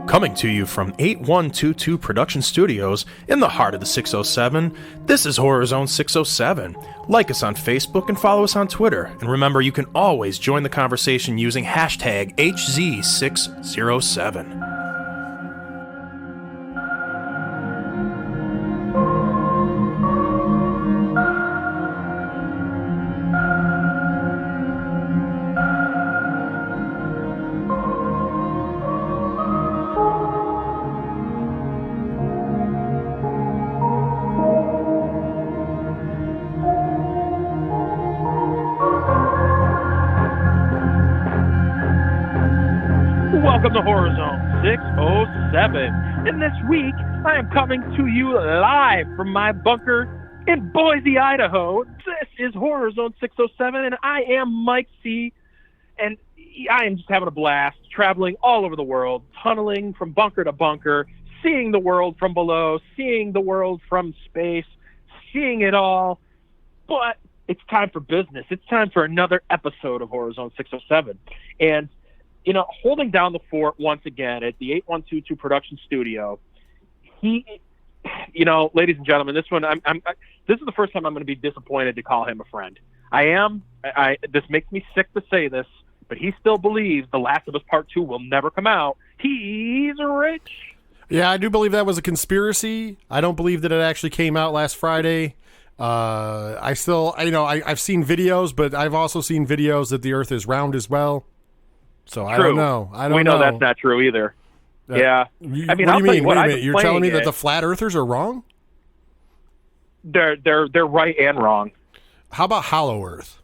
Coming to you from 8122 Production Studios in the heart of the 607, this is Horror Zone 607. Like us on Facebook and follow us on Twitter. And remember, you can always join the conversation using hashtag HZ607. Welcome to Horror Zone 607. And this week, I am coming to you live from my bunker in Boise, Idaho. This is Horror Zone 607, and I am Mike C. And I am just having a blast, traveling all over the world, tunneling from bunker to bunker, seeing the world from below, seeing the world from space, seeing it all. But it's time for business. It's time for another episode of Horror Zone 607. And you know, holding down the fort once again at the 8122 Production Studio, ladies and gentlemen, this one, this is the first time I'm going to be disappointed to call him a friend. This makes me sick to say this, but he still believes The Last of Us Part 2 will never come out. He's rich. Yeah, I do believe that was a conspiracy. I don't believe that it actually came out last Friday. I've seen videos, but I've also seen videos that the Earth is round as well. So True. I don't know. We know that's not true either. Yeah. What do you mean? Wait a minute. You're telling me that the flat earthers are wrong? They're right and wrong. How about hollow Earth?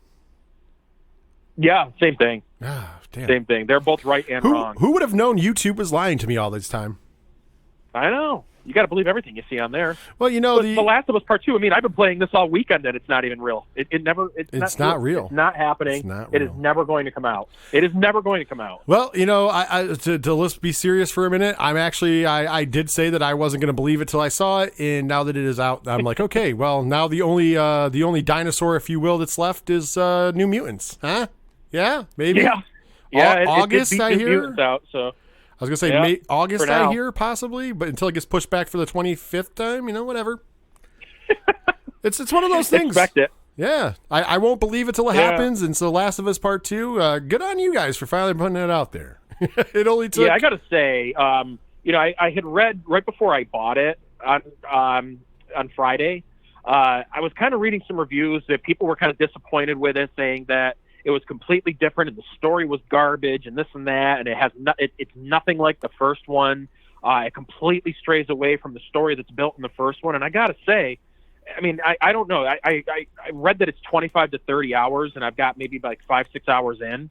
Yeah, same thing. Ah, damn. Same thing. They're both right and wrong. Who would have known YouTube was lying to me all this time? I know. You got to believe everything you see on there. Well, you know, The Last of Us Part 2, I've been playing this all weekend and it's not even real. It's not real. It's not happening. It's not It real. is never going to come out. It is never going to come out. Well, you know, let's be serious for a minute. I did say that I wasn't going to believe it till I saw it, and now that it is out, I'm like, okay, well, now the only dinosaur, if you will, that's left is New Mutants, huh? Yeah, maybe. Yeah. August, I hear. Mutants out, so. I was going to say August, I hear, possibly, but until it gets pushed back for the 25th time, whatever. It's one of those things. Expect it. Yeah. I won't believe it till it happens, and so Last of Us Part 2, good on you guys for finally putting it out there. It only took... Yeah, I got to say, I had read right before I bought it on Friday, I was kind of reading some reviews that people were kind of disappointed with it, saying that it was completely different, and the story was garbage, and this and that, and it's nothing like the first one. It completely strays away from the story that's built in the first one. And I gotta say, I don't know. I read that it's 25 to 30 hours, and I've got maybe like 5-6 hours in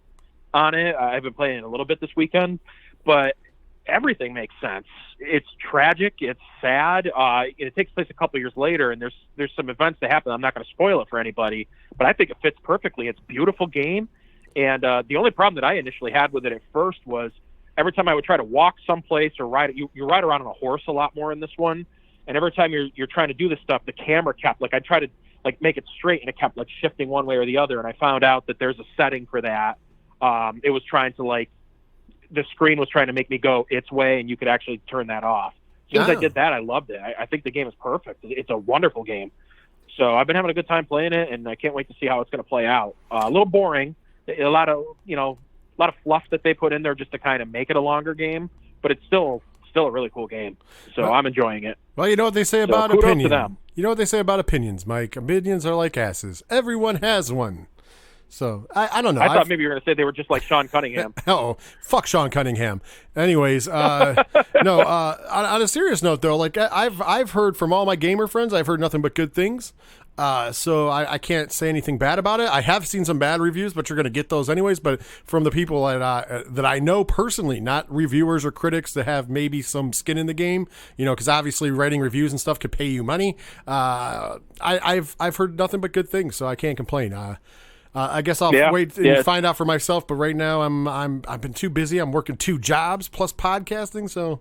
on it. I've been playing it a little bit this weekend, but everything makes sense. It's tragic. It's sad. It takes place a couple years later, and there's some events that happen. I'm not going to spoil it for anybody, but I think it fits perfectly. It's a beautiful game, and the only problem that I initially had with it at first was every time I would try to walk someplace or ride, you ride around on a horse a lot more in this one, and every time you're trying to do this stuff, the camera kept I'd try to make it straight, and it kept shifting one way or the other, and I found out that there's a setting for that. It was trying to the screen was trying to make me go its way, and you could actually turn that off. As soon as I did that, I loved it. I think the game is perfect. It's a wonderful game. So I've been having a good time playing it, and I can't wait to see how it's going to play out. A little boring, a lot of fluff that they put in there just to kind of make it a longer game, but it's still a really cool game. So I'm enjoying it. Well, you know what they say about kudos opinions. to them. You know what they say about opinions, Mike? Opinions are like asses. Everyone has one. So, I don't know. I thought maybe you were going to say they were just like Sean Cunningham. Oh, fuck Sean Cunningham. Anyways, on a serious note, though, I've heard from all my gamer friends, I've heard nothing but good things. So I can't say anything bad about it. I have seen some bad reviews, but you're going to get those anyways. But from the people that I know personally, not reviewers or critics that have maybe some skin in the game, because obviously writing reviews and stuff could pay you money. I've heard nothing but good things, so I can't complain. I guess I'll wait and find out for myself. But right now, I've been too busy. I'm working 2 jobs plus podcasting, so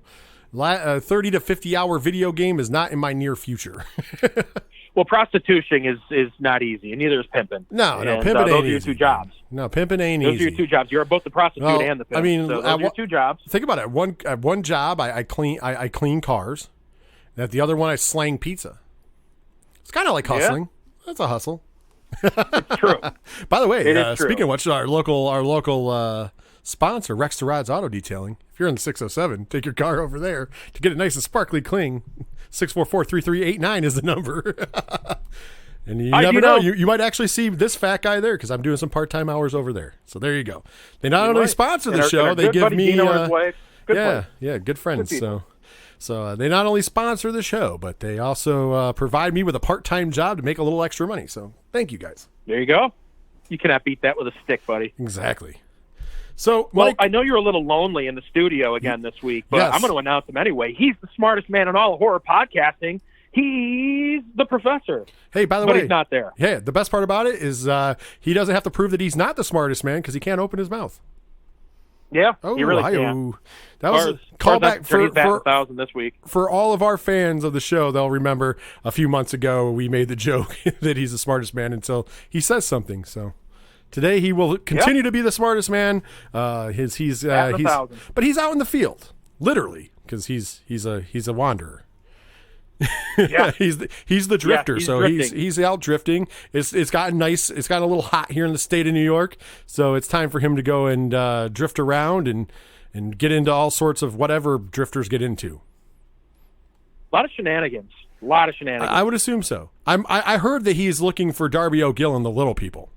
30 to 50 hour video game is not in my near future. Well, prostitution is not easy, and neither is pimping. No, and, pimping ain't those are your easy. two jobs. No, pimping ain't Those easy. are your two jobs. You're both the prostitute and the pimp. I mean, so those are your two jobs. Think about it. At one job, I clean cars. And at the other one, I slang pizza. It's kind of like hustling. Yeah. That's a hustle. It's true. By the way, it is true. Speaking of which, our local sponsor, Rex to Rod's Auto Detailing. If you're in the 607, take your car over there to get it nice and sparkly clean. 644-3389 is the number. And you never know. You might actually see this fat guy there because I'm doing some part-time hours over there. So there you go. They not only sponsor the show, they give me good friends. So they not only sponsor the show, but they also provide me with a part-time job to make a little extra money. So thank you guys. There you go. You cannot beat that with a stick, buddy. Exactly. So, well, Mike, I know you're a little lonely in the studio again this week, but yes. I'm going to announce him anyway. He's the smartest man in all of horror podcasting. He's the professor. Hey, by the way, but he's not there. Yeah, the best part about it is he doesn't have to prove that he's not the smartest man because he can't open his mouth. Yeah, he really can. That was a callback for 1,000 this week. For all of our fans of the show, they'll remember a few months ago we made the joke that he's the smartest man until he says something. So today he will continue to be the smartest man. But he's out in the field, literally, because he's a wanderer. Yeah. he's the drifter, so drifting. he's out drifting. It's gotten nice. It's gotten a little hot here in the state of New York, so it's time for him to go and drift around and get into all sorts of whatever drifters get into. A lot of shenanigans. I would assume so. I heard that he's looking for Darby O'Gill and the Little People.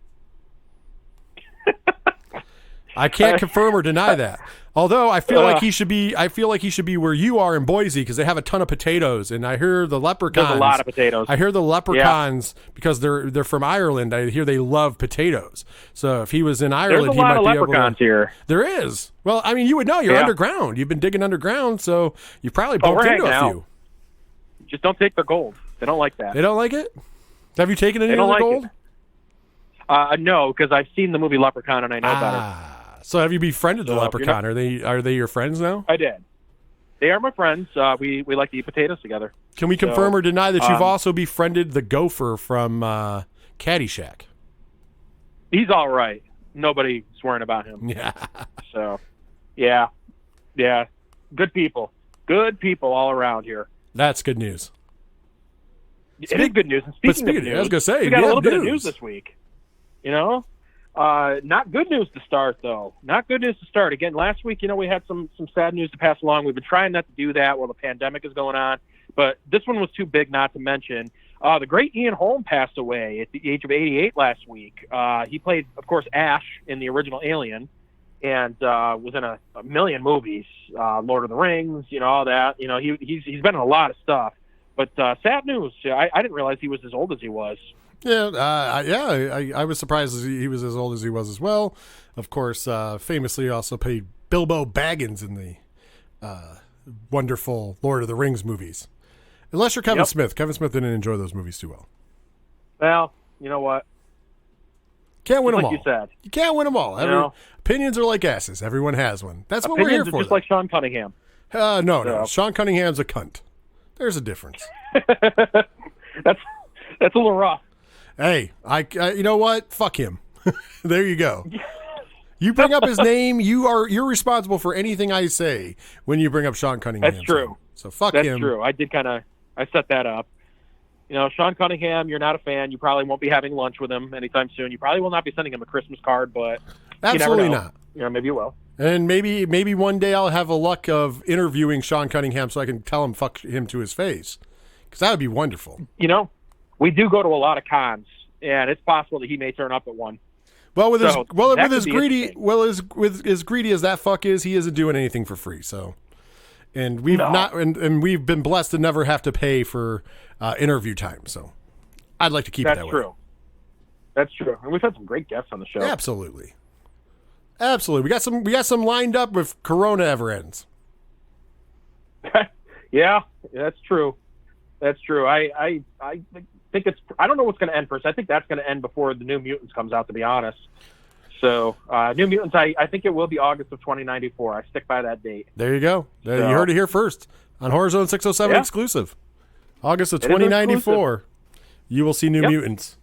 I can't confirm or deny that. Although I feel like he should be where you are in Boise because they have a ton of potatoes, and I hear the leprechauns. There's a lot of potatoes. I hear the leprechauns because they're from Ireland. I hear they love potatoes. So if he was in Ireland, he might be able to. There's a lot of leprechauns here. There is. Well, I mean, you would know. You're underground. You've been digging underground, so you probably bumped into a few. Just don't take their gold. They don't like that. They don't like it? Have you taken any of their gold? No, because I've seen the movie Leprechaun and I know better. So have you befriended the leprechaun? Are they your friends now? I did. They are my friends. We like to eat potatoes together. Can we confirm or deny that you've also befriended the gopher from Caddyshack? He's all right. Nobody's worrying about him. Yeah. So, yeah. Good people. Good people all around here. That's good news. It is good news. And speaking of news, I was going to say, we got a little bit of news this week. You know? Not good news to start, though. Not good news to start. Again, last week, we had some sad news to pass along. We've been trying not to do that while the pandemic is going on, but this one was too big not to mention. The great Ian Holm passed away at the age of 88 last week. He played, of course, Ash in the original Alien and was in a million movies, Lord of the Rings, all that. He's been in a lot of stuff. But sad news. I didn't realize he was as old as he was. Yeah, I was surprised he was as old as he was as well. Of course, famously also played Bilbo Baggins in the wonderful Lord of the Rings movies. Unless you're Kevin Smith. Kevin Smith didn't enjoy those movies too well. Well, you know what? Can't win them all. You said. You can't win them all. Opinions are like asses. Everyone has one. That's what we're here for. Just like Sean Cunningham. No. Sean Cunningham's a cunt. There's a difference. That's a little rough. Hey, you know what? Fuck him. There you go. You bring up his name, you're responsible for anything I say when you bring up Sean Cunningham. That's true. So fuck him. That's true. I set that up. Sean Cunningham, you're not a fan. You probably won't be having lunch with him anytime soon. You probably will not be sending him a Christmas card, but absolutely you never know. not. Maybe you will. And maybe one day I'll have a luck of interviewing Sean Cunningham so I can tell him fuck him to his face. Because that would be wonderful. We do go to a lot of cons, and it's possible that he may turn up at one. Well, with as greedy as that fuck is, he isn't doing anything for free. So, and we've been blessed to never have to pay for interview time. So, I'd like to keep it that way. That's true. And we've had some great guests on the show. Absolutely. We got some lined up if Corona ever ends. Yeah, that's true. That's true. I think I don't know what's going to end first. I think that's going to end before the New Mutants comes out, to be honest. So, New Mutants, I think it will be August of 2094. I stick by that date. There you go. You heard it here first on Horror Zone 607 exclusive. August of 2094. You will see New Mutants.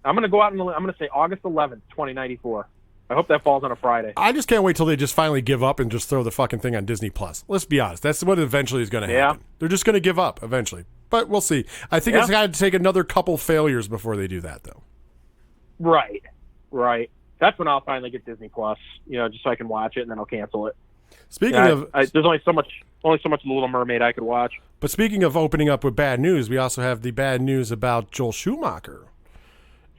I'm going to go out and I'm going to say August 11th, 2094. I hope that falls on a Friday. I just can't wait till they just finally give up and just throw the fucking thing on Disney Plus. Let's be honest. That's what eventually is going to happen. They're just going to give up eventually. But we'll see. I think it's got to take another couple failures before they do that, though. Right. That's when I'll finally get Disney Plus, just so I can watch it, and then I'll cancel it. Speaking of... there's only so much of The Little Mermaid I could watch. But speaking of opening up with bad news, we also have the bad news about Joel Schumacher.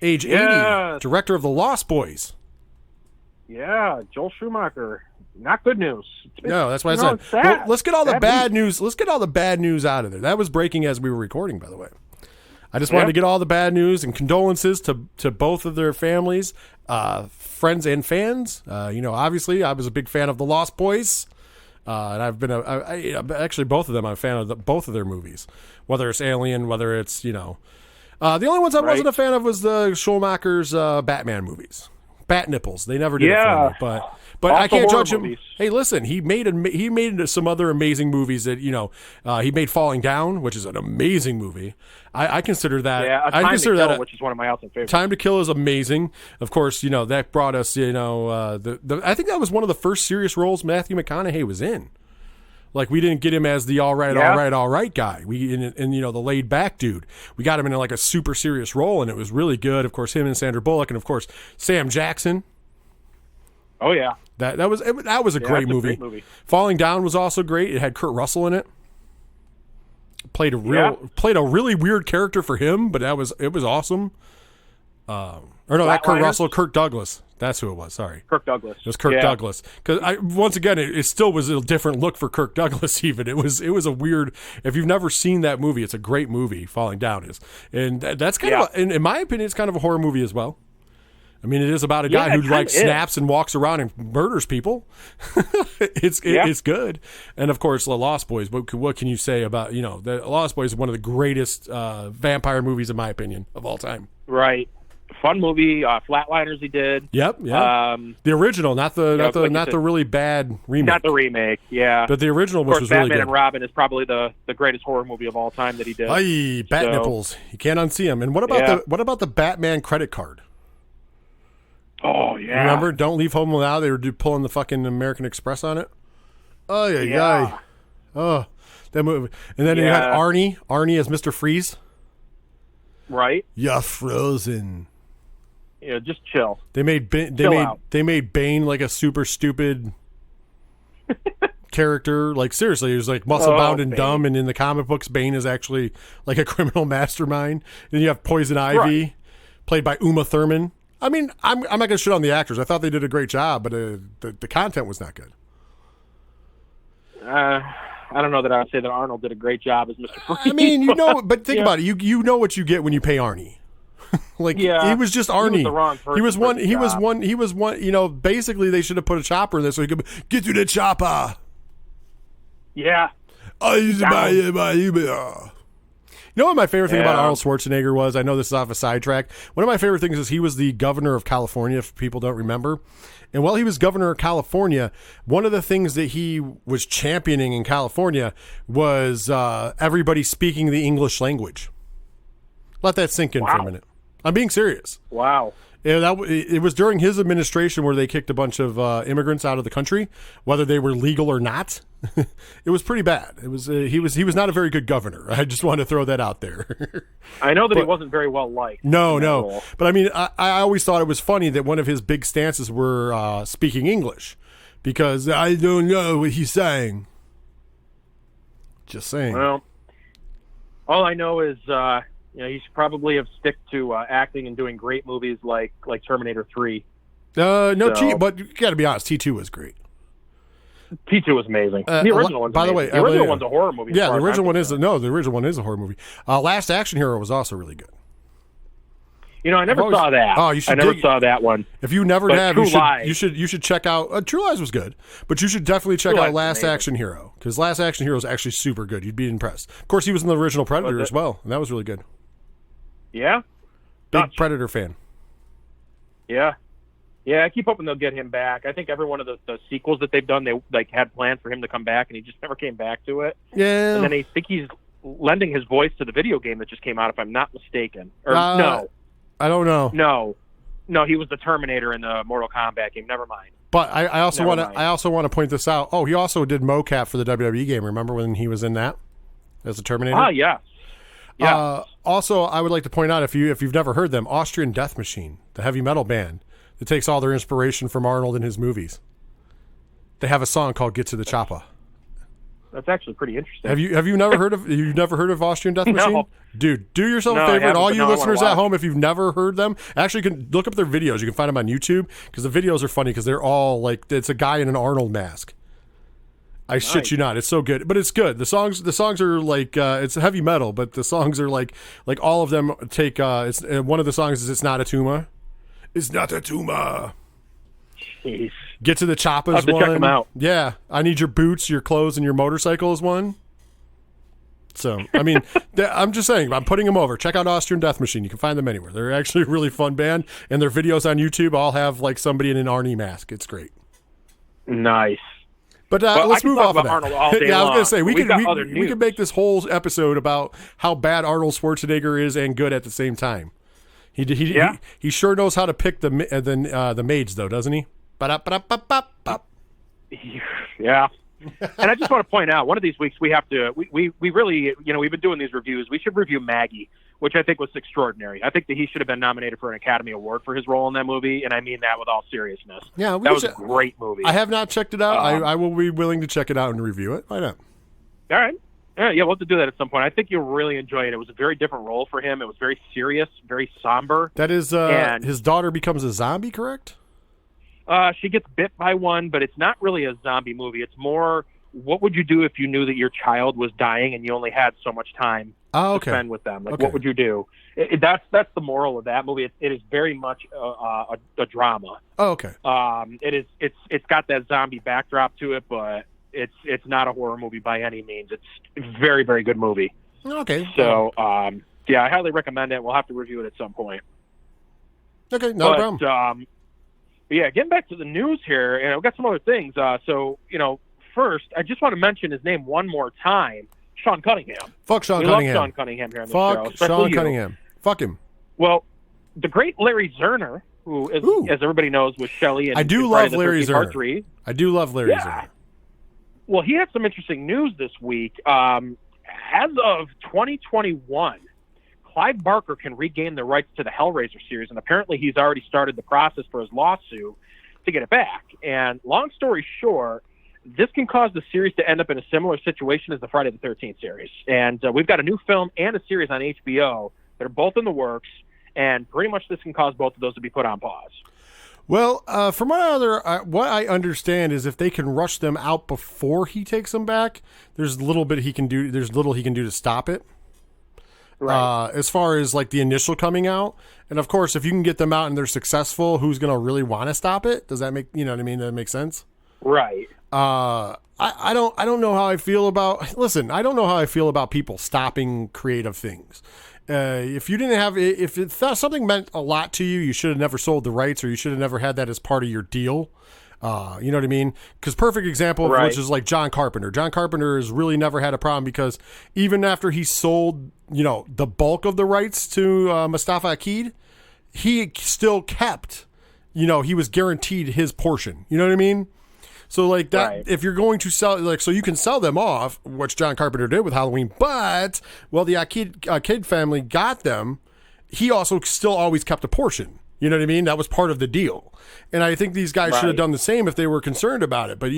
Age 80, director of The Lost Boys. Yeah, Joel Schumacher. Not good news. No, that's what I said. Well, let's get all the bad news. Let's get all the bad news out of there. That was breaking as we were recording, by the way. I just wanted to get all the bad news and condolences to both of their families, friends and fans. Obviously, I was a big fan of The Lost Boys, and I've been actually both of them. I'm a fan of both of their movies, whether it's Alien, whether it's the only ones I wasn't a fan of was the Schumacher's Batman movies. Bat nipples. They never did it for me, but I can't judge him. Movies. Hey, listen, he made some other amazing movies that he made Falling Down, which is an amazing movie. I consider that. Yeah, Time to Kill, which is one of my all-time favorites. Time to Kill is amazing. Of course, that brought us. I think that was one of the first serious roles Matthew McConaughey was in. Like, we didn't get him as the all right guy. The laid back dude. We got him in like a super serious role, and it was really good. Of course, him and Sandra Bullock, and of course Sam Jackson. Oh yeah, that was a great movie. Falling Down was also great. It had Kurt Russell in it. Played a really weird character for him, but it was awesome. Not Kurt Russell, Kirk Douglas. That's who it was. Sorry, Kirk Douglas. It was Kirk Douglas. Because once again, it still was a different look for Kirk Douglas. Even it was a weird. If you've never seen that movie, it's a great movie. Falling Down is, and that's kind of, in my opinion, it's kind of a horror movie as well. I mean, it is about a guy who snaps and walks around and murders people. It's good, and of course, The Lost Boys. What can you say about The Lost Boys is one of the greatest vampire movies in my opinion of all time. Right. Fun movie. Flatliners he did. Yep. Yeah. The original, not the really bad remake. Not the remake. Yeah. But the original, which was Batman really good. and Robin is probably the greatest horror movie of all time that he did. Aye, bat nipples. You can't unsee them. And what about the Batman credit card? Oh yeah. Remember? Don't Leave Home Now. They were pulling the fucking American Express on it. Oh yeah. Oh, that movie. And then you had Arnie as Mr. Freeze. Right. You're frozen. Just chill. They made Bane like a super stupid character. Like seriously, he was like muscle bound and dumb. And in the comic books, Bane is actually like a criminal mastermind. Then you have Poison Ivy, played by Uma Thurman. I mean, I'm not gonna shit on the actors. I thought they did a great job, but the content was not good. I don't know that I would say that Arnold did a great job as Mr. Freeze. I mean, but think about it. You know what you get when you pay Arnie. He was just Arnie. He was the wrong person. He was one. Basically, they should have put a chopper in there so he could get to the chopper. Yeah. You know what my favorite thing about Arnold Schwarzenegger was? I know this is off a sidetrack. One of my favorite things is he was the governor of California, if people don't remember. And while he was governor of California, one of the things that he was championing in California was everybody speaking the English language. Let that sink in for a minute. I'm being serious. Wow. Yeah, it was during his administration where they kicked a bunch of immigrants out of the country, whether they were legal or not. It was pretty bad. It was he was not a very good governor. I just want to throw that out there. I know that he wasn't very well liked. No. But I mean, I always thought it was funny that one of his big stances were speaking English, because I don't know what he's saying. Just saying. Well, all I know is he should probably have stick to acting and doing great movies like Terminator 3. But you got to be honest, T2 was great. T2 was amazing. The original one's by the way, the original one's a horror movie. Yeah, the original one is the original one is a horror movie. Last Action Hero was also really good. I never saw that. Oh, you should. I never saw that one. If you never have, you should check out. True Lies was good, but you should definitely check out Last Action Hero, because Last Action Hero is actually super good. You'd be impressed. Of course, he was in the original Predator as well, and that was really good. Yeah, big Predator fan. Yeah. Yeah, I keep hoping they'll get him back. I think every one of the sequels that they've done, they had plans for him to come back, and he just never came back to it. Yeah. And then I think he's lending his voice to the video game that just came out, if I'm not mistaken. Or no, I don't know. No, he was the Terminator in the Mortal Kombat game. Never mind. But I also want to point this out. Oh, he also did mocap for the WWE game. Remember when he was in that as a Terminator? Ah, yes. Yeah. Also, I would like to point out, if you've never heard them, Austrian Death Machine, the heavy metal band that takes all their inspiration from Arnold and his movies. They have a song called "Get to the Choppa." That's actually pretty interesting. Have you never heard of Austrian Death Machine? No. Dude, do yourself a favor, and all you listeners at home, if you've never heard them, actually you can look up their videos. You can find them on YouTube because the videos are funny because they're all like, it's a guy in an Arnold mask. I shit you not, it's so good, but it's good. The songs are like it's heavy metal, but the songs are like all of them take. It's one of the songs is "It's Not a Tumor." It's not a tumor. Jeez. Get to the Choppa is one. Check them out. Yeah, I Need Your Boots, Your Clothes, and Your Motorcycle is one. So, I mean, I'm just saying, I'm putting them over. Check out Austrian Death Machine. You can find them anywhere. They're actually a really fun band, and their videos on YouTube all have like somebody in an Arnie mask. It's great. Nice. But let's move off of that. Arnold all day yeah, I was long. going to say we could make this whole episode about how bad Arnold Schwarzenegger is and good at the same time. He sure knows how to pick the maids, though, doesn't he? Yeah. And I just want to point out, one of these weeks we have to, we really, we've been doing these reviews. We should review Maggie, which I think was extraordinary. I think that he should have been nominated for an Academy Award for his role in that movie, and I mean that with all seriousness. Yeah, that was a great movie. I have not checked it out. I will be willing to check it out and review it. Why not? All right. Yeah, we'll have to do that at some point. I think you'll really enjoy it. It was a very different role for him. It was very serious, very somber. That is, his daughter becomes a zombie, correct? She gets bit by one, but it's not really a zombie movie. It's more, what would you do if you knew that your child was dying and you only had so much time to spend with them? Like, what would you do? That's the moral of that movie. It is very much a drama. Oh, okay. It's got that zombie backdrop to it, but it's not a horror movie by any means. It's a very, very good movie. Okay. So, I highly recommend it. We'll have to review it at some point. Okay, no problem. Yeah, getting back to the news here, we've got some other things. First, I just want to mention his name one more time, Sean Cunningham. Fuck Sean Cunningham. We love Sean Cunningham here on the show. Fuck Sean Cunningham. Fuck him. Well, the great Larry Zerner, who, as everybody knows, was Shelley and I do love Larry Zerner. I do love Larry Zerner. Well, he had some interesting news this week. As of 2021, Clive Barker can regain the rights to the Hellraiser series, and apparently he's already started the process for his lawsuit to get it back. And long story short, this can cause the series to end up in a similar situation as the Friday the 13th series. And we've got a new film and a series on HBO that are both in the works, and pretty much this can cause both of those to be put on pause. Well, from what I understand is if they can rush them out before he takes them back, there's little he can do to stop it. Right. As far as like the initial coming out, and of course, if you can get them out and they're successful, who's going to really want to stop it? Does that make what I mean? That makes sense. Right. I don't know how I feel about. Listen, I don't know how I feel about people stopping creative things. If you didn't have, if something meant a lot to you, you should have never sold the rights, or you should have never had that as part of your deal. You know what I mean? Because perfect example of which is like John Carpenter. John Carpenter has really never had a problem because even after he sold, the bulk of the rights to Mustafa Akid, he still kept, he was guaranteed his portion. You know what I mean? So like that, if you're going to sell, so you can sell them off, which John Carpenter did with Halloween, but the Akid family got them, he also still always kept a portion. You know what I mean? That was part of the deal. And I think these guys should have done the same if they were concerned about it. But,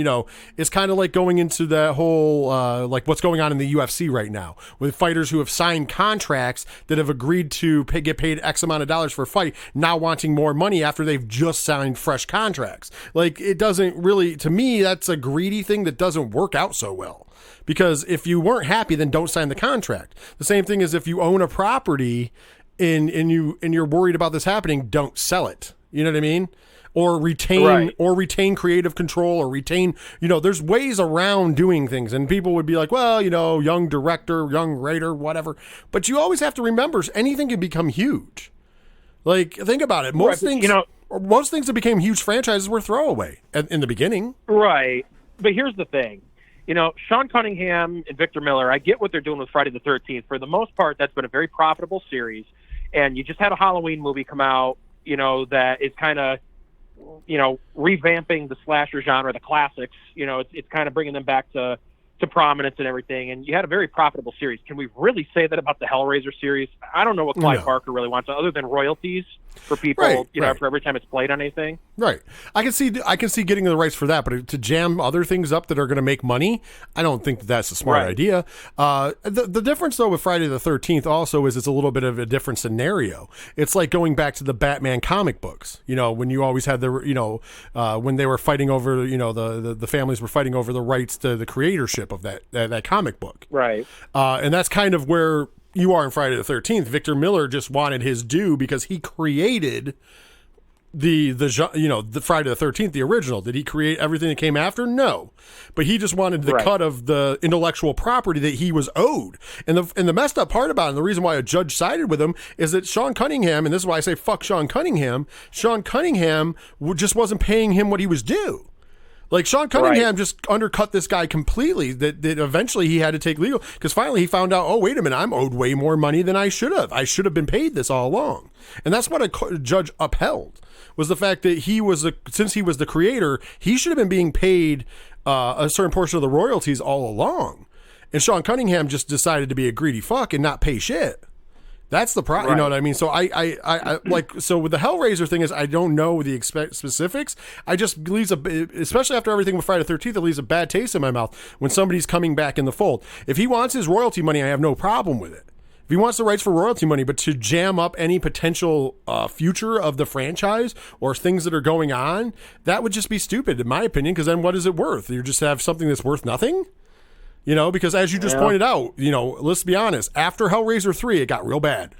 it's kind of like going into that whole, like what's going on in the UFC right now with fighters who have signed contracts that have agreed to get paid X amount of dollars for a fight, now wanting more money after they've just signed fresh contracts. Like, it doesn't really, to me, that's a greedy thing that doesn't work out so well. Because if you weren't happy, then don't sign the contract. The same thing as if you own a property and you're worried about this happening, don't sell it. You know what I mean? Or retain creative control, or retain, there's ways around doing things. And people would be like, well, young director, young writer, whatever. But you always have to remember, anything can become huge. Like, think about it. Most things that became huge franchises were throwaway in the beginning. Right. But here's the thing. Sean Cunningham and Victor Miller, I get what they're doing with Friday the 13th. For the most part, that's been a very profitable series. And you just had a Halloween movie come out, that is kind of, revamping the slasher genre, the classics. It's kind of bringing them back to prominence and everything. And you had a very profitable series. Can we really say that about the Hellraiser series? I don't know what Clive Barker really wants, other than royalties for people, for every time it's played on anything. Right. I can see getting the rights for that, but to jam other things up that are going to make money, I don't think that's a smart idea. The difference, though, with Friday the 13th also is it's a little bit of a different scenario. It's like going back to the Batman comic books, when you always had when they were fighting over, the families were fighting over the rights to the creatorship of that comic book. Right. And that's kind of where you are in Friday the 13th. Victor Miller just wanted his due because he created the Friday the 13th, the original. Did he create everything that came after? No, but he just wanted the cut of the intellectual property that he was owed. And the messed up part about it, and the reason why a judge sided with him, is that Sean Cunningham, and this is why I say fuck Sean Cunningham just wasn't paying him what he was due. Like, Sean Cunningham just undercut this guy completely, that eventually he had to take legal, because finally he found out, oh, wait a minute, I'm owed way more money than I should have. I should have been paid this all along. And that's what a judge upheld, was the fact that since he was the creator, he should have been being paid a certain portion of the royalties all along. And Sean Cunningham just decided to be a greedy fuck and not pay shit. That's the problem. You know what I mean? So so with the Hellraiser thing is, I don't know the specifics. I just leaves especially after everything with Friday the 13th, it leaves a bad taste in my mouth when somebody's coming back in the fold. If he wants his royalty money, I have no problem with it. If he wants the rights for royalty money, but to jam up any potential future of the franchise or things that are going on, that would just be stupid, in my opinion, because then what is it worth? You just have something that's worth nothing? Because as you just pointed out, let's be honest, after Hellraiser 3, it got real bad.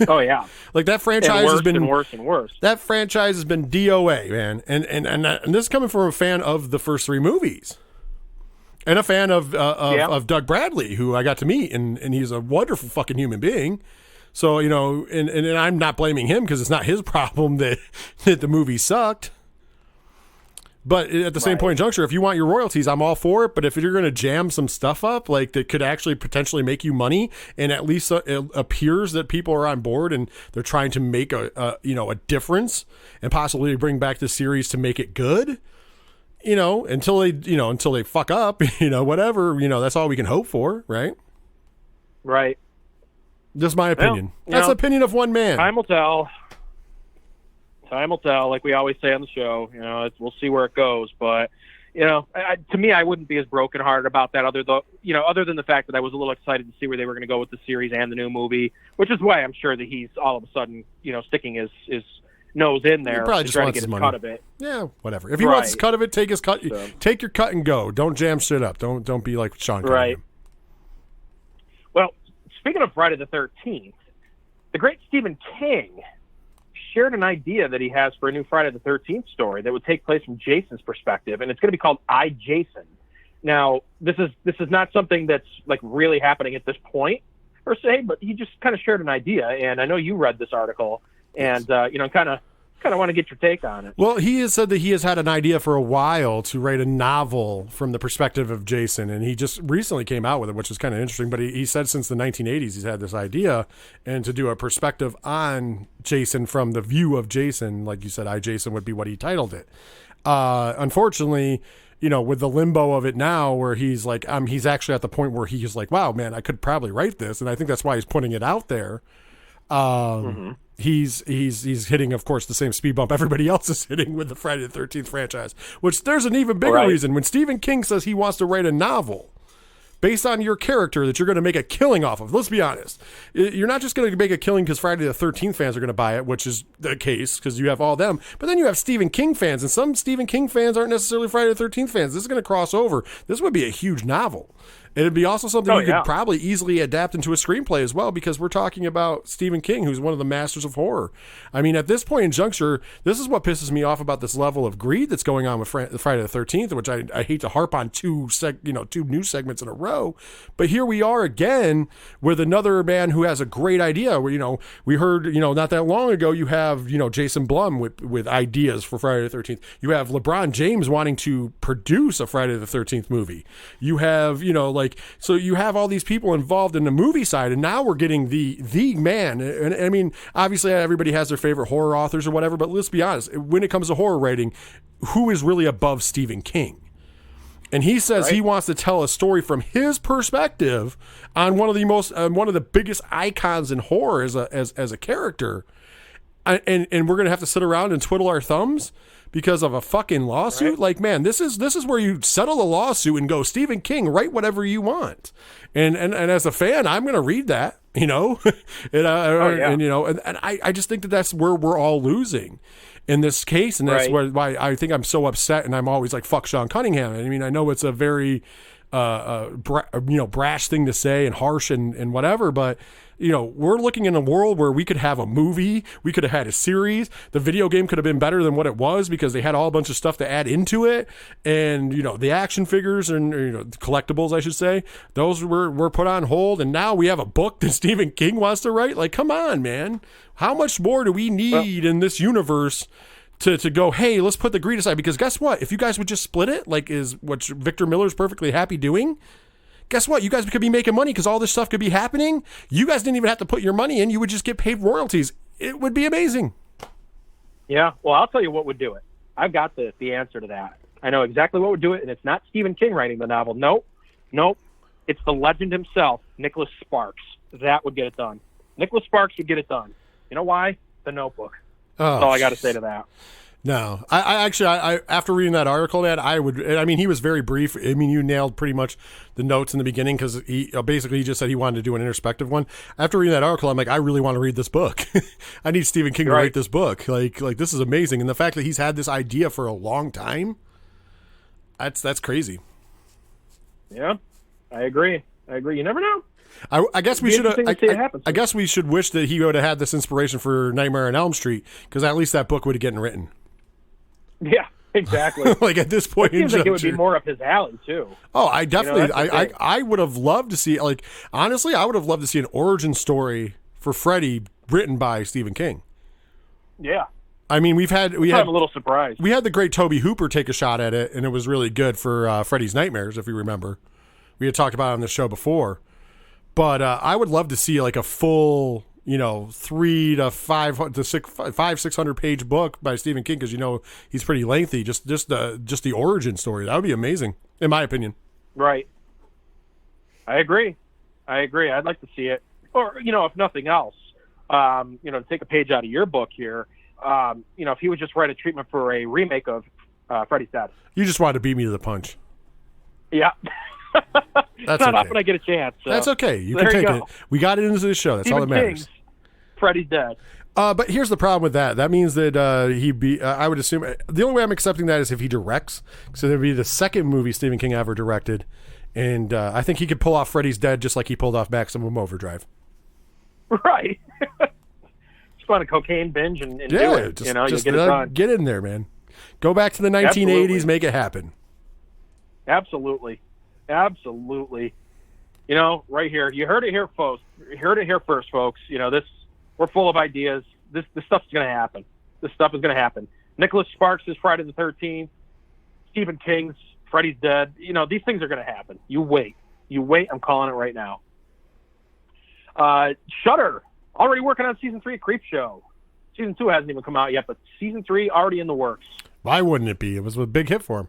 Oh, yeah. Like, that franchise has been worse and worse. That franchise has been DOA, man. And this is coming from a fan of the first three movies. And a fan of Doug Bradley, who I got to meet, and he's a wonderful fucking human being. So, and I'm not blaming him because it's not his problem that the movie sucked. But at the same point in juncture, if you want your royalties, I'm all for it. But if you're going to jam some stuff up, like, that could actually potentially make you money, and at least it appears that people are on board and they're trying to make a difference and possibly bring back the series to make it good, until they fuck up, whatever, that's all we can hope for, right? Right. Just my opinion. Well, that's the opinion of one man. Time will tell. Time will tell, like we always say on the show. We'll see where it goes. But, to me, I wouldn't be as brokenhearted about that, other than the fact that I was a little excited to see where they were going to go with the series and the new movie, which is why I'm sure that he's all of a sudden, sticking his nose in there to try to get his cut of it. Yeah, whatever. If he wants his cut of it, take his cut. So, take your cut and go. Don't jam shit up. Don't be like Sean Cunningham. Right. Well, speaking of Friday the 13th, the great Stephen King shared an idea that he has for a new Friday the 13th story that would take place from Jason's perspective, and it's going to be called I, Jason. Now, this is not something that's like really happening at this point per se, but he just kind of shared an idea, and I know you read this article, and kind of want to get your take on it. Well, he has said that he has had an idea for a while to write a novel from the perspective of Jason, and he just recently came out with it, which is kind of interesting. But he said since the 1980s he's had this idea, and to do a perspective on Jason from the view of Jason, like you said, I, Jason would be what he titled it. Unfortunately, with the limbo of it now, where he's like, he's actually at the point where he's like, wow, man, I could probably write this, and I think that's why he's putting it out there. He's hitting, of course, the same speed bump everybody else is hitting with the Friday the 13th franchise, which there's an even bigger reason. When Stephen King says he wants to write a novel based on your character that you're going to make a killing off of, let's be honest. You're not just going to make a killing because Friday the 13th fans are going to buy it, which is the case because you have all them, but then you have Stephen King fans, and some Stephen King fans aren't necessarily Friday the 13th fans. This is going to cross over. This would be a huge novel. It'd be also something you yeah. could probably easily adapt into a screenplay as well, because we're talking about Stephen King, who's one of the masters of horror. I mean, at this point in juncture, this is what pisses me off about this level of greed that's going on with Friday the 13th, which I hate to harp on two news segments in a row. But here we are again with another man who has a great idea. Where, we heard, not that long ago, you have, Jason Blum with ideas for Friday the 13th. You have LeBron James wanting to produce a Friday the 13th movie. You have, so you have all these people involved in the movie side, and now we're getting the man. And I mean, obviously everybody has their favorite horror authors or whatever, but let's be honest, when it comes to horror writing, who is really above Stephen King? And he says he wants to tell a story from his perspective on one of the biggest icons in horror as a character. And we're going to have to sit around and twiddle our thumbs because of a fucking lawsuit. Right. Like, man, this is where you settle a lawsuit and go, Stephen King, write whatever you want. And as a fan, I'm going to read that, and I just think that's where we're all losing in this case. And that's why I think I'm so upset. And I'm always like, fuck Sean Cunningham. I mean, I know it's a very, brash thing to say and harsh and whatever, but we're looking in a world where we could have a movie, we could have had a series, the video game could have been better than what it was because they had all a bunch of stuff to add into it, and the action figures and collectibles, I should say, those were put on hold, and now we have a book that Stephen King wants to write. Like, come on, man, how much more do we need in this universe to go, hey, let's put the greed aside? Because guess what, if you guys would just split it, like is what Victor Miller's perfectly happy doing, guess what? You guys could be making money because all this stuff could be happening. You guys didn't even have to put your money in. You would just get paid royalties. It would be amazing. Yeah. Well, I'll tell you what would do it. I've got the answer to that. I know exactly what would do it, and it's not Stephen King writing the novel. Nope. It's the legend himself, Nicholas Sparks. That would get it done. Nicholas Sparks would get it done. You know why? The Notebook. That's all I got to say to that. No, I actually after reading that article, man, he was very brief. I mean, you nailed pretty much the notes in the beginning because he just said he wanted to do an introspective one. After reading that article, I'm like, I really want to read this book. I need Stephen King to write this book. Like this is amazing. And the fact that he's had this idea for a long time, that's crazy. Yeah, I agree. You never know. I guess we should. I guess we should wish that he would have had this inspiration for Nightmare on Elm Street, because at least that book would have gotten written. Yeah, exactly. Like at this point, it seems like it would be more up his alley too. Oh, I definitely. I would have loved to see. Like honestly, I would have loved to see an origin story for Freddy written by Stephen King. Yeah. I mean, we had a little surprise. We had the great Toby Hooper take a shot at it, and it was really good for Freddy's Nightmares, if you remember. We had talked about it on the show before. But I would love to see like a full, 300 to 600 page book by Stephen King, because he's pretty lengthy. Just the origin story, that would be amazing, in my opinion. Right. I agree. I'd like to see it, or if nothing else, to take a page out of your book here. If he would just write a treatment for a remake of Freddy's Dead. You just wanted to beat me to the punch. Yeah. That's not okay. often I get a chance. So. That's okay. You can take it. We got it into the show. That's Stephen all that matters. King's Freddy's Dead. But here's the problem with that. That means that I would assume the only way I'm accepting that is if he directs. So there'd be the second movie Stephen King ever directed, and I think he could pull off Freddy's Dead just like he pulled off Maximum Overdrive. Right. Just on a cocaine binge and do it. Just you'll get it done. Get in there, man. Go back to the 1980s. Absolutely. Make it happen. Absolutely. Right here. You heard it here, folks. You heard it here first, folks. We're full of ideas. This stuff's going to happen. This stuff is going to happen. Nicholas Sparks is Friday the 13th. Stephen King's Freddy's Dead. These things are going to happen. You wait. I'm calling it right now. Shudder, already working on season 3 of Creepshow. Season 2 hasn't even come out yet, but season 3 already in the works. Why wouldn't it be? It was a big hit for him.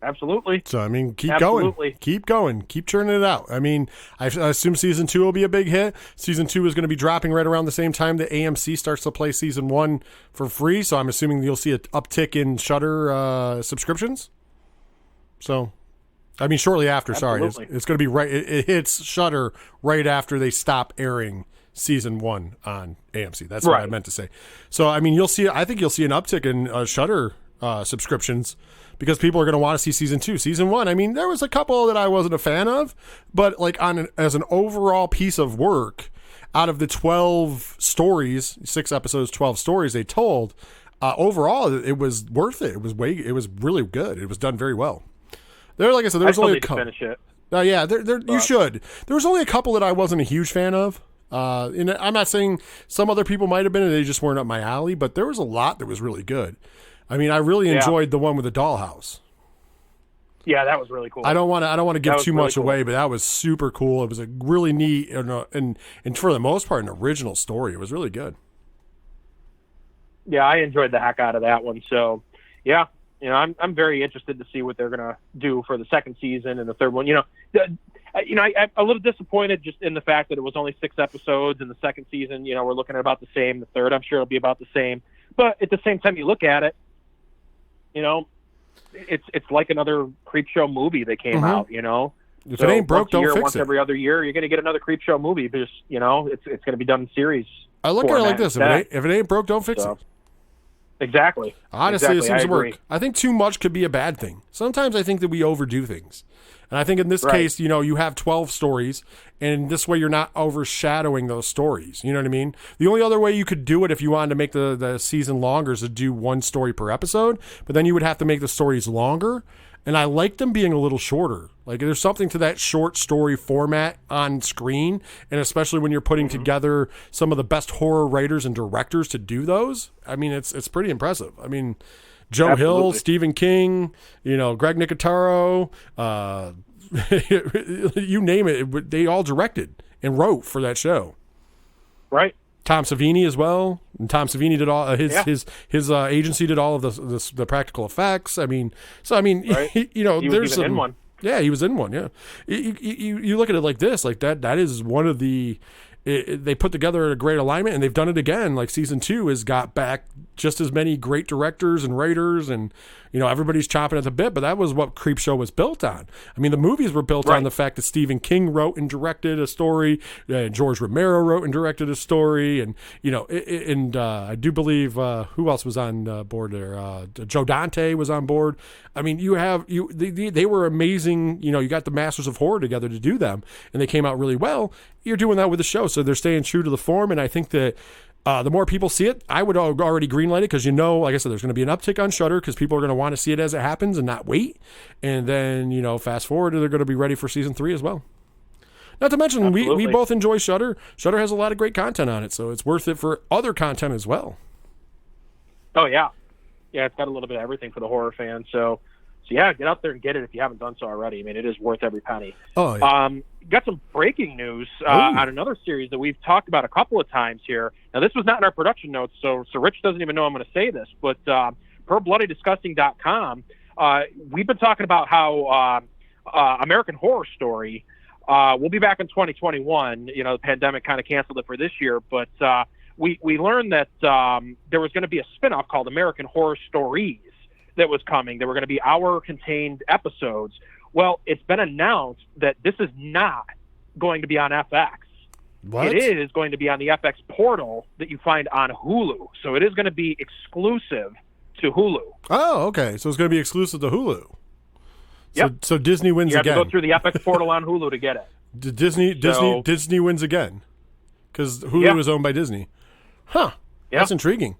Absolutely. So, keep going. Keep going. Keep churning it out. I assume season 2 will be a big hit. Season 2 is going to be dropping right around the same time that AMC starts to play season 1 for free. So I'm assuming you'll see an uptick in Shudder subscriptions. So, shortly after, Absolutely. sorry. It's going to be right. It hits Shudder right after they stop airing season 1 on AMC. That's what I meant to say. So, you'll see, I think you'll see an uptick in Shudder subscriptions because people are going to want to see season 2. Season 1, I mean, there was a couple that I wasn't a fan of, but like as an overall piece of work, out of the 12 stories, 6 episodes, 12 stories they told, overall it was worth it. It was really good. It was done very well. Like I said, there was only a couple. Finish it. Yeah, you should. There was only a couple that I wasn't a huge fan of. And I'm not saying some other people might have been, and they just weren't up my alley, but there was a lot that was really good. I mean, I really enjoyed the one with the dollhouse. Yeah, that was really cool. I don't want to give too much away, but that was super cool. It was a really neat and for the most part an original story. It was really good. Yeah, I enjoyed the heck out of that one. So, yeah, I'm very interested to see what they're gonna do for the second season and the third one. I'm a little disappointed just in the fact that it was only 6 episodes, and the second season, we're looking at about the same. The third, I'm sure, it'll be about the same. But at the same time, you look at it, it's like another Creepshow movie that came out. If it ain't broke, don't fix once it. Every other year, you're going to get another Creepshow movie. Because it's going to be done in series. I look at it like this: if it ain't broke, don't fix it. Exactly. Honestly, it seems to work. I think too much could be a bad thing. Sometimes I think that we overdo things. And I think in this case, you have 12 stories, and this way you're not overshadowing those stories. You know what I mean? The only other way you could do it if you wanted to make the season longer is to do 1 story per episode, but then you would have to make the stories longer. And I like them being a little shorter. Like there's something to that short story format on screen, and especially when you're putting together some of the best horror writers and directors to do those. I mean, it's pretty impressive. I mean, Joe Hill, Stephen King, Greg Nicotero, you name it, they all directed and wrote for that show. Right. Tom Savini as well. And Tom Savini did all his agency did all of the practical effects. I mean, right. he there's some in one. Yeah, he was in one. Yeah, you look at it like this, like that is one of the. They put together a great alignment, and they've done it again. Like season 2 has got back just as many great directors and writers, and everybody's chomping at the bit. But that was what Creepshow was built on. I mean, the movies were built on the fact that Stephen King wrote and directed a story, George Romero wrote and directed a story, and I do believe who else was on board there? Joe Dante was on board. I mean, they were amazing. You got the masters of horror together to do them, and they came out really well. You're doing that with the show, so they're staying true to the form, and I think that the more people see it, I would already greenlight it because like I said, there's going to be an uptick on Shudder because people are going to want to see it as it happens and not wait. And then fast forward, they're going to be ready for season 3 as well. Not to mention, we both enjoy Shudder. Shudder has a lot of great content on it, so it's worth it for other content as well. Oh yeah, it's got a little bit of everything for the horror fan. So yeah, get out there and get it if you haven't done so already. I mean, it is worth every penny. Oh yeah. Got some breaking news on another series that we've talked about a couple of times here. Now, this was not in our production notes, so Rich doesn't even know I'm going to say this, but per BloodyDisgusting.com, we've been talking about how American Horror Story will be back in 2021. The pandemic kind of canceled it for this year, but we learned that there was going to be a spinoff called American Horror Stories that was coming. There were going to be hour-contained episodes. Well, it's been announced that this is not going to be on FX. What? It is going to be on the FX portal that you find on Hulu. So it is going to be exclusive to Hulu. Oh, okay. So it's going to be exclusive to Hulu. Yep. So Disney wins again. You have to go through the FX portal on Hulu to get it. Disney wins again because Hulu is owned by Disney. Huh. Yep. That's intriguing.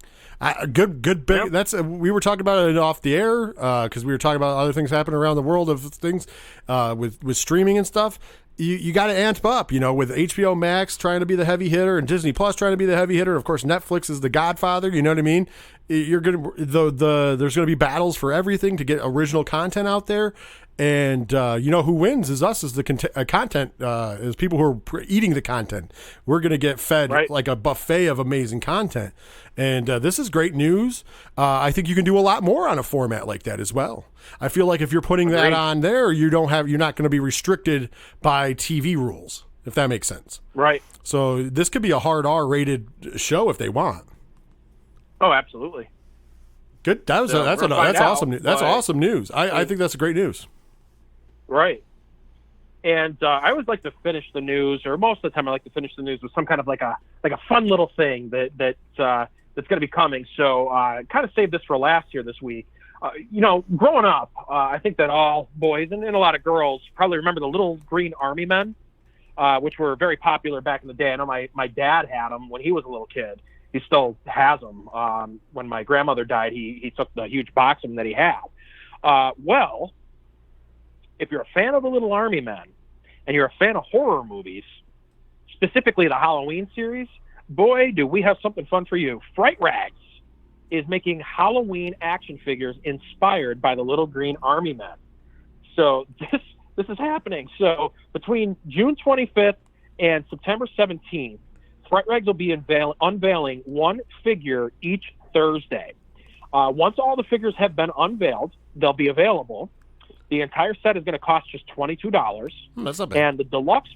Good bit. Yep. That's we were talking about it off the air because we were talking about other things happening around the world of things with streaming and stuff. You got to amp up, with HBO Max trying to be the heavy hitter and Disney Plus trying to be the heavy hitter. Of course, Netflix is the godfather. You know what I mean? You're gonna there's gonna be battles for everything to get original content out there. And who wins is us as the content is people who are eating the content. We're going to get fed like a buffet of amazing content. And this is great news. I think you can do a lot more on a format like that as well. I feel like if you're putting that on there, you're not going to be restricted by TV rules, if that makes sense. Right. So this could be a hard R-rated show if they want. Oh, absolutely. Good. That's awesome news. That's awesome news. I think that's great news. Right. And I always like to finish the news, or most of the time I like to finish the news with some kind of like a fun little thing that's going to be coming. So kind of saved this for last year this week. growing up, I think that all boys and a lot of girls probably remember the little green army men, which were very popular back in the day. I know my dad had them when he was a little kid. He still has them. When my grandmother died, he took the huge box of them that he had. Well, if you're a fan of the little army men and you're a fan of horror movies, specifically the Halloween series, boy, do we have something fun for you. Fright Rags is making Halloween action figures inspired by the little green army men. So this is happening. So between June 25th and September 17th, Fright Rags will be unveiling one figure each Thursday. Once all the figures have been unveiled, they'll be available. The entire set is going to cost just $22. That's not bad. And the deluxe,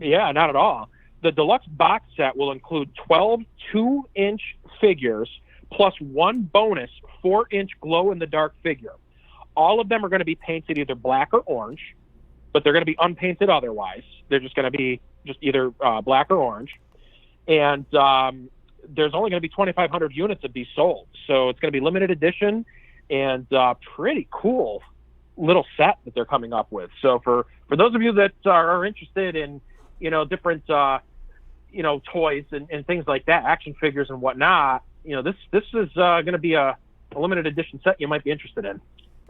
not at all. The deluxe box set will include 12 2-inch figures plus one bonus 4-inch glow-in-the-dark figure. All of them are going to be painted either black or orange, but they're going to be unpainted otherwise. They're just going to be just either black or orange. And there's only going to be 2,500 units of these sold. So it's going to be limited edition and pretty cool little set that they're coming up with. So for those of you that are interested in, different, toys and things like that, action figures and whatnot, this is going to be a limited edition set you might be interested in.